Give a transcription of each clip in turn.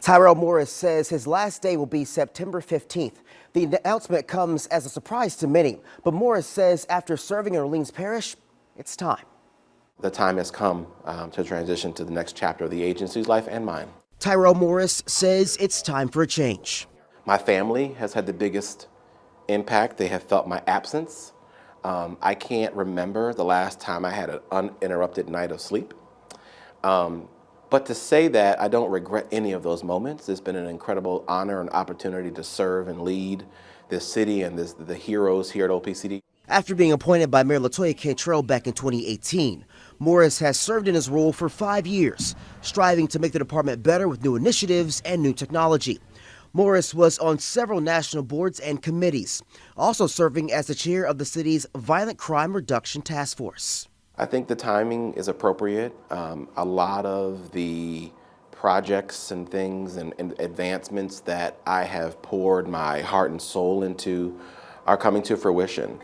Tyrell Morris says his last day will be September 15th. The announcement comes as a surprise to many, but Morris says after serving in Orleans Parish, it's time. The time has come to transition to the next chapter of the agency's life and mine. Tyrell Morris says it's time for a change. My family has had the biggest impact. They have felt my absence. I can't remember the last time I had an uninterrupted night of sleep. But to say that I don't regret any of those moments, it's been an incredible honor and opportunity to serve and lead this city and the heroes here at OPCD. After being appointed by Mayor LaToya Cantrell back in 2018, Morris has served in his role for 5 years, striving to make the department better with new initiatives and new technology. Morris was on several national boards and committees, also serving as the chair of the city's Violent Crime Reduction Task Force. I think the timing is appropriate. A lot of the projects and things and advancements that I have poured my heart and soul into are coming to fruition.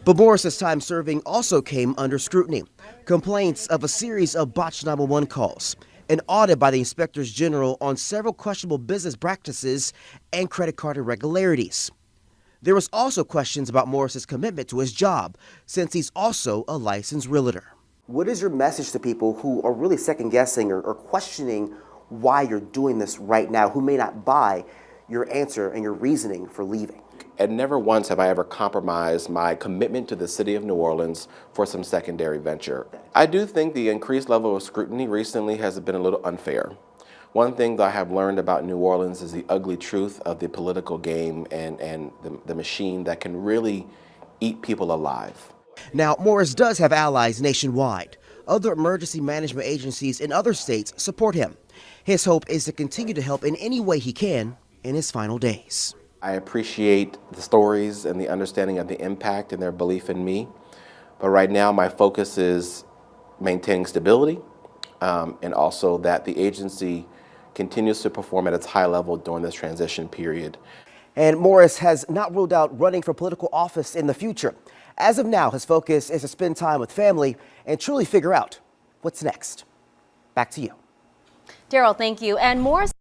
But Morris's time serving also came under scrutiny. Complaints of a series of botched 911 calls, an audit by the inspectors general on several questionable business practices and credit card irregularities. There was also questions about Morris's commitment to his job, since he's also a licensed realtor. What is your message to people who are really second-guessing or questioning why you're doing this right now, who may not buy your answer and your reasoning for leaving? And never once have I ever compromised my commitment to the city of New Orleans for some secondary venture. I do think the increased level of scrutiny recently has been a little unfair. One thing that I have learned about New Orleans is the ugly truth of the political game and the machine that can really eat people alive. Now, Morris does have allies nationwide. Other emergency management agencies in other states support him. His hope is to continue to help in any way he can in his final days. I appreciate the stories and the understanding of the impact and their belief in me. But right now, my focus is maintaining stability and also that the agency continues to perform at its high level during this transition period. And Morris has not ruled out running for political office in the future. As of now, his focus is to spend time with family and truly figure out what's next. Back to you. Daryl, thank you. And Morris